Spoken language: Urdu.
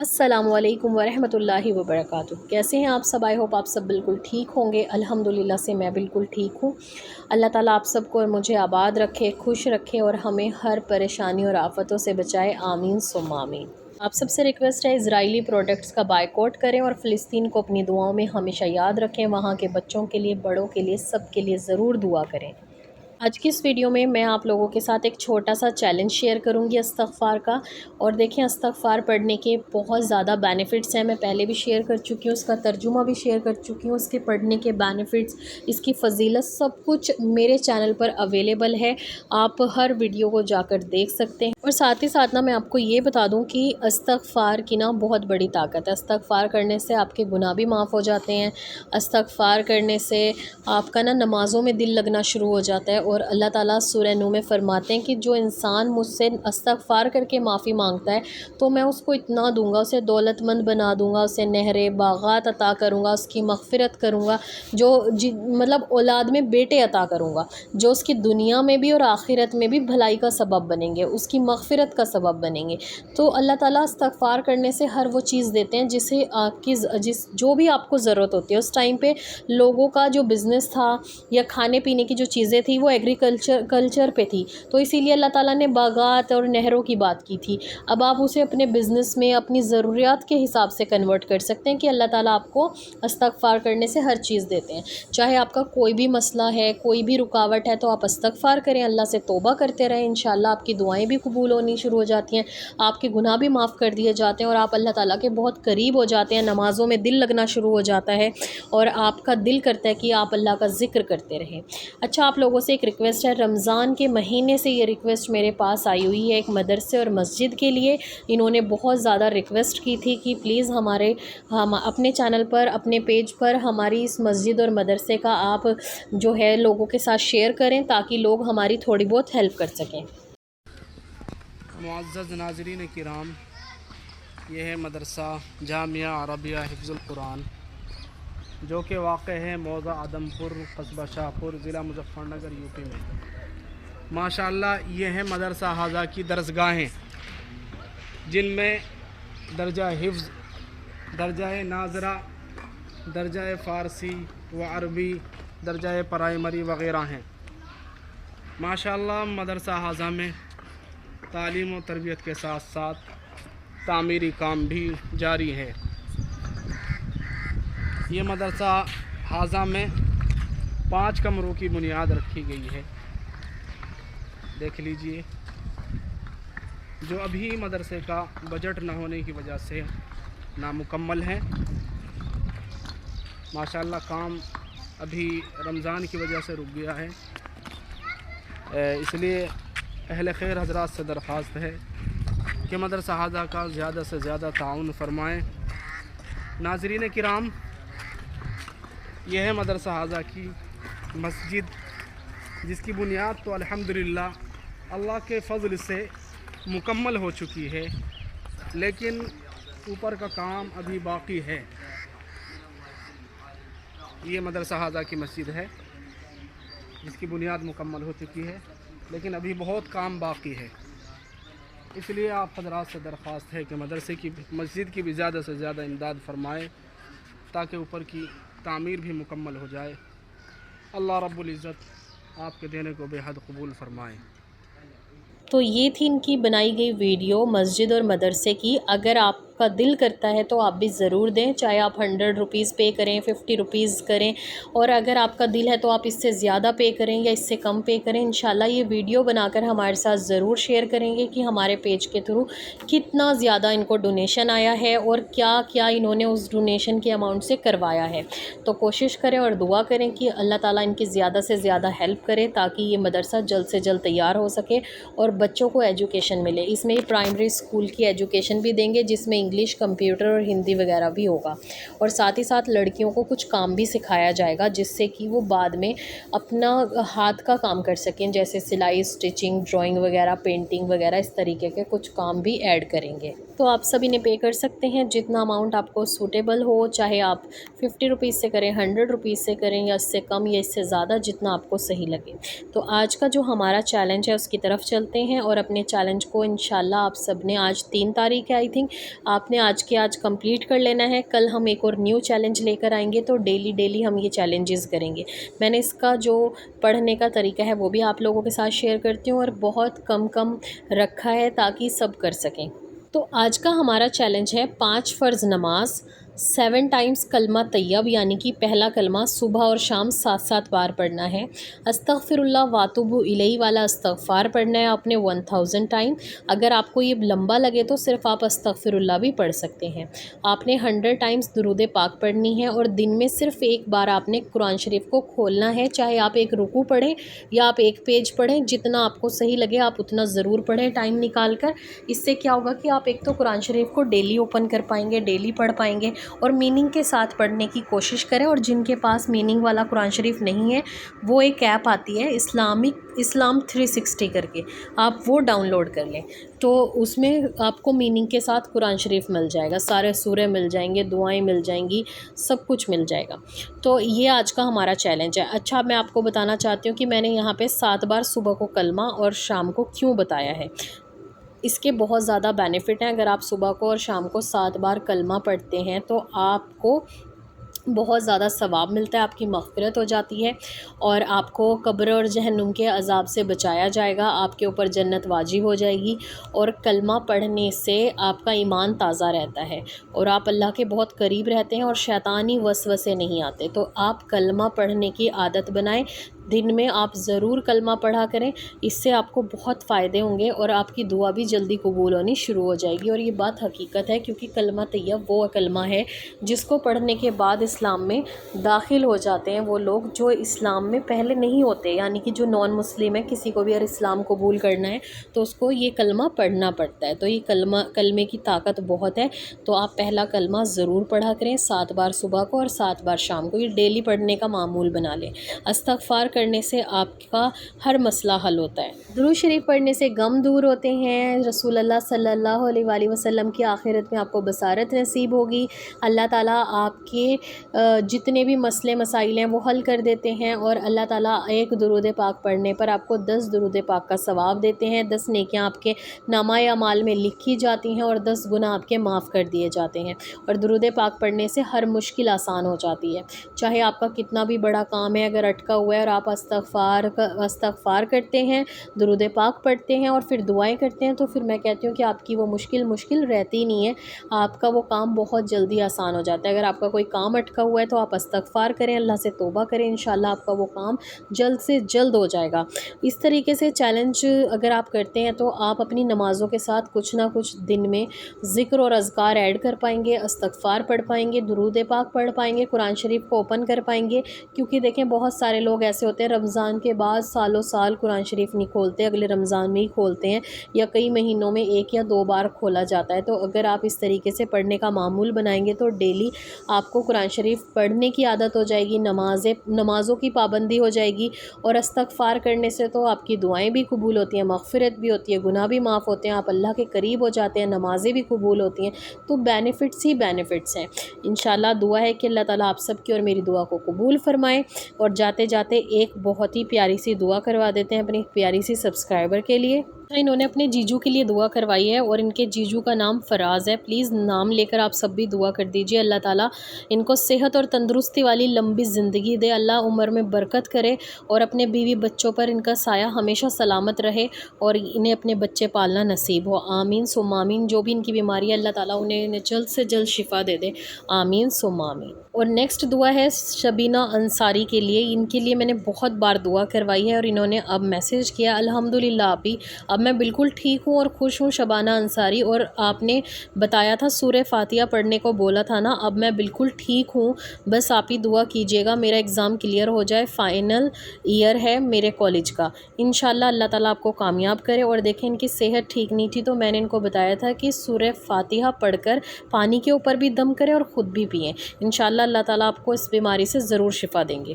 السلام علیکم ورحمۃ اللہ وبرکاتہ۔ کیسے ہیں آپ سب؟ آئی ہوپ آپ سب بالکل ٹھیک ہوں گے۔ الحمدللہ سے میں بالکل ٹھیک ہوں۔ اللہ تعالیٰ آپ سب کو اور مجھے آباد رکھے، خوش رکھے اور ہمیں ہر پریشانی اور آفتوں سے بچائے، آمین ثم آمین۔ آپ سب سے ریکویسٹ ہے اسرائیلی پروڈکٹس کا بائیکاٹ کریں اور فلسطین کو اپنی دعاؤں میں ہمیشہ یاد رکھیں۔ وہاں کے بچوں کے لیے، بڑوں کے لیے، سب کے لیے ضرور دعا کریں۔ آج کی اس ویڈیو میں آپ لوگوں کے ساتھ ایک چھوٹا سا چیلنج شیئر کروں گی استغفار کا، اور دیکھیں استغفار پڑھنے کے بہت زیادہ بینیفٹس ہیں۔ میں پہلے بھی شیئر کر چکی ہوں، اس کا ترجمہ بھی شیئر کر چکی ہوں۔ اس کے پڑھنے کے بینیفٹس، اس کی فضیلت، سب کچھ میرے چینل پر اویلیبل ہے، آپ ہر ویڈیو کو جا کر دیکھ سکتے ہیں۔ اور ساتھ ہی ساتھ میں آپ کو یہ بتا دوں کہ استغفار کی بہت بڑی طاقت ہے۔ استغفار کرنے سے آپ کے گناہ بھی معاف ہو جاتے ہیں۔ استغفار کرنے سے آپ کا نمازوں میں دل لگنا شروع ہو جاتا ہے، اور اللہ تعالیٰ سورہ نور میں فرماتے ہیں کہ جو انسان مجھ سے استغفار کر کے معافی مانگتا ہے تو میں اس کو اتنا دوں گا، اسے دولت مند بنا دوں گا، اسے نہریں، باغات عطا کروں گا، اس کی مغفرت کروں گا، مطلب اولاد میں بیٹے عطا کروں گا جو اس کی دنیا میں بھی اور آخرت میں بھی بھلائی کا سبب بنیں گے، اس کی مغفرت کا سبب بنیں گے۔ تو اللہ تعالیٰ استغفار کرنے سے ہر وہ چیز دیتے ہیں جسے آپ کی جو بھی آپ کو ضرورت ہوتی ہے۔ اس ٹائم پہ لوگوں کا جو بزنس تھا یا کھانے پینے کی جو چیزیں تھیں وہ کلچر پہ تھی، تو اسی لیے اللہ تعالیٰ نے باغات اور نہروں کی بات کی تھی۔ اب آپ اسے اپنے بزنس میں اپنی ضروریات کے حساب سے کنورٹ کر سکتے ہیں کہ اللہ تعالیٰ آپ کو استغفار کرنے سے ہر چیز دیتے ہیں۔ چاہے آپ کا کوئی بھی مسئلہ ہے، کوئی بھی رکاوٹ ہے، تو آپ استغفار کریں، اللہ سے توبہ کرتے رہیں، انشاءاللہ آپ کی دعائیں بھی قبول ہونی شروع ہو جاتی ہیں، آپ کے گناہ بھی معاف کر دیے جاتے ہیں، اور آپ اللہ تعالیٰ کے بہت قریب ہو جاتے ہیں، نمازوں میں دل لگنا شروع ہو جاتا ہے، اور آپ کا دل کرتا ہے کہ آپ اللہ کا ذکر کرتے رہیں۔ اچھا، آپ لوگوں سے ایک ریکویسٹ ہے، رمضان کے مہینے سے یہ ریکویسٹ میرے پاس آئی ہوئی ہے، ایک مدرسے اور مسجد کے لیے انہوں نے بہت زیادہ ریکویسٹ کی تھی کہ پلیز ہم اپنے چینل پر، اپنے پیج پر ہماری اس مسجد اور مدرسے کا آپ جو ہے لوگوں کے ساتھ شیئر کریں تاکہ لوگ ہماری تھوڑی بہت ہیلپ کر سکیں۔ معزز ناظرین کرام، یہ ہے مدرسہ جامعہ عربیہ حفظ القرآن، جو کہ واقع ہے موضع آدم پور، قصبہ شاہپور، ضلع مظفر نگر، یو پی میں۔ ماشاءاللہ یہ ہے مدرسہ حاضہ کی درسگاہیں، جن میں درجہ حفظ، درجہ ناظرہ، درجہ فارسی و عربی، درجہ پرائمری وغیرہ ہیں۔ ماشاءاللہ مدرسہ حاضہ میں تعلیم و تربیت کے ساتھ ساتھ تعمیری کام بھی جاری ہے۔ یہ مدرسہ حاضہ میں 5 کمروں کی بنیاد رکھی گئی ہے، دیکھ لیجئے، جو ابھی مدرسے کا بجٹ نہ ہونے کی وجہ سے نامکمل ہے۔ ماشاءاللہ کام ابھی رمضان کی وجہ سے رک گیا ہے، اس لیے اہل خیر حضرات سے درخواست ہے کہ مدرسہ حاضہ کا زیادہ سے زیادہ تعاون فرمائیں۔ ناظرین کرام، یہ ہے مدرسہ حاضہ کی مسجد، جس کی بنیاد تو الحمدللہ اللہ کے فضل سے مکمل ہو چکی ہے، لیکن اوپر کا کام ابھی باقی ہے۔ یہ مدرسہ حاضہ کی مسجد ہے جس کی بنیاد مکمل ہو چکی ہے، لیکن ابھی بہت کام باقی ہے۔ اس لیے آپ حضرات سے درخواست ہے کہ مسجد کی بھی زیادہ سے زیادہ امداد فرمائیں تاکہ اوپر کی تعمیر بھی مکمل ہو جائے۔ اللہ رب العزت آپ کے دینے کو بے حد قبول فرمائے۔ تو یہ تھی ان کی بنائی گئی ویڈیو مسجد اور مدرسے کی۔ اگر آپ کا دل کرتا ہے تو آپ بھی ضرور دیں، چاہے آپ 100 روپیز پے کریں، 50 روپیز کریں، اور اگر آپ کا دل ہے تو آپ اس سے زیادہ پے کریں یا اس سے کم پے کریں۔ انشاءاللہ یہ ویڈیو بنا کر ہمارے ساتھ ضرور شیئر کریں گے کہ ہمارے پیج کے تھرو کتنا زیادہ ان کو ڈونیشن آیا ہے اور کیا کیا انہوں نے اس ڈونیشن کے اماؤنٹ سے کروایا ہے۔ تو کوشش کریں اور دعا کریں کہ اللہ تعالیٰ ان کی زیادہ سے زیادہ ہیلپ کرے تاکہ یہ مدرسہ جلد سے جلد تیار ہو سکے اور بچوں کو ایجوکیشن ملے۔ اس میں پرائمری اسکول کی ایجوکیشن بھی دیں گے، جس میں انگلش، کمپیوٹر اور ہندی وغیرہ بھی ہوگا، اور ساتھ ہی ساتھ لڑکیوں کو کچھ کام بھی سکھایا جائے گا جس سے کہ وہ بعد میں اپنا ہاتھ کا کام کر سکیں، جیسے سلائی، اسٹچنگ، ڈرائنگ وغیرہ، پینٹنگ وغیرہ، اس طریقے کے کچھ کام بھی ایڈ کریں گے۔ تو آپ سب انہیں پے کر سکتے ہیں جتنا اماؤنٹ آپ کو سوٹیبل ہو، چاہے آپ 50 روپیز سے کریں، 100 روپیز سے کریں، یا اس سے کم یا اس سے زیادہ، جتنا آپ کو صحیح لگے۔ تو آج کا جو ہمارا چیلنج ہے اس کی طرف چلتے ہیں، اور اپنے چیلنج کو انشاءاللہ آپ سب نے، آج 3 تاریخ ہے آئی تھنک، آپ نے آج کے آج کمپلیٹ کر لینا ہے. کل ہم ایک اور نیو چیلنج لے کر آئیں گے تو ڈیلی ہم یہ چیلنجز کریں گے. میں نے اس کا جو پڑھنے کا طریقہ ہے وہ بھی آپ لوگوں کے ساتھ شیئر کرتی ہوں اور بہت کم رکھا ہے تاکہ سب کر سکیں. تو آج کا ہمارا چیلنج ہے 5 فرض نماز 7 ٹائمز کلمہ طیب، یعنی کہ پہلا کلمہ صبح اور شام 7 بار پڑھنا ہے. استغفر اللہ واتوب الیہ والا استغفار پڑھنا ہے آپ نے 1000 ٹائم. اگر آپ کو یہ لمبا لگے تو صرف آپ استغفر اللہ بھی پڑھ سکتے ہیں. آپ نے 100 ٹائمز درود پاک پڑھنی ہے اور دن میں صرف ایک بار آپ نے قرآن شریف کو کھولنا ہے، چاہے آپ ایک رکوع پڑھیں یا آپ ایک پیج پڑھیں، جتنا آپ کو صحیح لگے آپ اتنا ضرور پڑھیں ٹائم نکال کر. اس سے کیا ہوگا کہ آپ ایک تو قرآن شریف کو ڈیلی اوپن کر پائیں گے، ڈیلی پڑھ پائیں گے اور میننگ کے ساتھ پڑھنے کی کوشش کریں. اور جن کے پاس میننگ والا قرآن شریف نہیں ہے وہ ایک ایپ آتی ہے اسلام 360 کر کے، آپ وہ ڈاؤن لوڈ کر لیں تو اس میں آپ کو میننگ کے ساتھ قرآن شریف مل جائے گا، سارے سورے مل جائیں گے، دعائیں مل جائیں گی، سب کچھ مل جائے گا. تو یہ آج کا ہمارا چیلنج ہے. اچھا، میں آپ کو بتانا چاہتی ہوں کہ میں نے یہاں پہ 7 بار صبح کو کلمہ اور شام کو کیوں بتایا ہے. اس کے بہت زیادہ بینیفٹ ہیں. اگر آپ صبح کو اور شام کو 7 بار کلمہ پڑھتے ہیں تو آپ کو بہت زیادہ ثواب ملتا ہے، آپ کی مغفرت ہو جاتی ہے اور آپ کو قبر اور جہنم کے عذاب سے بچایا جائے گا، آپ کے اوپر جنت واجب ہو جائے گی. اور کلمہ پڑھنے سے آپ کا ایمان تازہ رہتا ہے اور آپ اللہ کے بہت قریب رہتے ہیں اور شیطانی وسوسے نہیں آتے. تو آپ کلمہ پڑھنے کی عادت بنائیں، دن میں آپ ضرور کلمہ پڑھا کریں. اس سے آپ کو بہت فائدے ہوں گے اور آپ کی دعا بھی جلدی قبول ہونی شروع ہو جائے گی. اور یہ بات حقیقت ہے کیونکہ کلمہ طیب وہ کلمہ ہے جس کو پڑھنے کے بعد اسلام میں داخل ہو جاتے ہیں وہ لوگ جو اسلام میں پہلے نہیں ہوتے، یعنی کہ جو نان مسلم ہے. کسی کو بھی اگر اسلام قبول کرنا ہے تو اس کو یہ کلمہ پڑھنا پڑتا ہے. تو یہ کلمے کی طاقت بہت ہے. تو آپ پہلا کلمہ ضرور پڑھا کریں 7 بار صبح کو اور 7 بار شام کو. یہ ڈیلی پڑھنے کا معمول بنا لیں. استغفار کرنے سے آپ کا ہر مسئلہ حل ہوتا ہے. درود شریف پڑھنے سے غم دور ہوتے ہیں. رسول اللہ صلی اللہ علیہ وآلہ وسلم کی آخرت میں آپ کو بصارت نصیب ہوگی. اللہ تعالیٰ آپ کے جتنے بھی مسئلے مسائل ہیں وہ حل کر دیتے ہیں اور اللہ تعالیٰ ایک درود پاک پڑھنے پر آپ کو 10 درود پاک کا ثواب دیتے ہیں. 10 نیکیاں آپ کے نامہ اعمال میں لکھی جاتی ہیں اور 10 گناہ آپ کے معاف کر دیے جاتے ہیں. اور درود پاک پڑھنے سے ہر مشکل آسان ہو جاتی ہے. چاہے آپ کا کتنا بھی بڑا کام ہے اگر اٹکا ہوا ہے اور آپ استغفار کرتے ہیں، درود پاک پڑھتے ہیں اور پھر دعائیں کرتے ہیں تو پھر میں کہتی ہوں کہ آپ کی وہ مشکل رہتی ہی نہیں ہے، آپ کا وہ کام بہت جلدی آسان ہو جاتا ہے. اگر آپ کا کوئی کام اٹکا ہوا ہے تو آپ استغفار کریں، اللہ سے توبہ کریں، انشاءاللہ آپ کا وہ کام جلد سے جلد ہو جائے گا. اس طریقے سے چیلنج اگر آپ کرتے ہیں تو آپ اپنی نمازوں کے ساتھ کچھ نہ کچھ دن میں ذکر اور اذکار ایڈ کر پائیں گے، استغفار پڑھ پائیں گے، درود پاک پڑھ پائیں گے، قرآن شریف کو اوپن کر پائیں گے. کیونکہ دیکھیں بہت سارے لوگ ایسے ہوتے ہیں رمضان کے بعد سالوں سال قرآن شریف نہیں کھولتے، اگلے رمضان میں ہی کھولتے ہیں یا کئی مہینوں میں 1 یا 2 بار کھولا جاتا ہے. تو اگر آپ اس طریقے سے پڑھنے کا معمول بنائیں گے تو ڈیلی آپ کو قرآن شریف پڑھنے کی عادت ہو جائے گی، نمازوں کی پابندی ہو جائے گی. اور استغفار کرنے سے تو آپ کی دعائیں بھی قبول ہوتی ہیں، مغفرت بھی ہوتی ہے، گناہ بھی معاف ہوتے ہیں، آپ اللہ کے قریب ہو جاتے ہیں، نمازیں بھی قبول ہوتی ہیں. تو بینیفٹس ہی بینیفٹس ہیں. انشاءاللہ دعا ہے کہ اللہ تعالیٰ آپ سب کی اور میری دعا کو قبول فرمائے. اور جاتے جاتے ایک بہت ہی پیاری سی دعا کروا دیتے ہیں اپنی پیاری سی سبسکرائبر کے لیے. انہوں نے اپنے جیجو کے لیے دعا کروائی ہے اور ان کے جیجو کا نام فراز ہے. پلیز نام لے کر آپ سب بھی دعا کر دیجئے. اللہ تعالیٰ ان کو صحت اور تندرستی والی لمبی زندگی دے، اللہ عمر میں برکت کرے اور اپنے بیوی بچوں پر ان کا سایہ ہمیشہ سلامت رہے اور انہیں اپنے بچے پالنا نصیب ہو. آمین ثم آمین. جو بھی ان کی بیماری ہے اللہ تعالیٰ انہیں جلد سے جلد شفا دے دے. آمین ثم آمین. اور نیکسٹ دعا ہے شبینہ انصاری کے لیے. ان کے لیے میں نے بہت بار دعا کروائی ہے اور انہوں نے اب میسیج کیا الحمدللہ آپی اب میں بالکل ٹھیک ہوں اور خوش ہوں. شبانہ انصاری، اور آپ نے بتایا تھا سورہ فاتحہ پڑھنے کو بولا تھا نا، اب میں بالکل ٹھیک ہوں. بس آپ ہی دعا کیجیے گا میرا ایگزام کلیئر ہو جائے، فائنل ایئر ہے میرے کالج کا. انشاءاللہ اللہ تعالیٰ آپ کو کامیاب کرے. اور دیکھیں ان کی صحت ٹھیک نہیں تھی تو میں نے ان کو بتایا تھا کہ سورہ فاتحہ پڑھ کر پانی کے اوپر بھی دم کریں اور خود بھی پئیں. انشاءاللہ اللہ تعالیٰ آپ کو اس بیماری سے ضرور شفا دیں گے.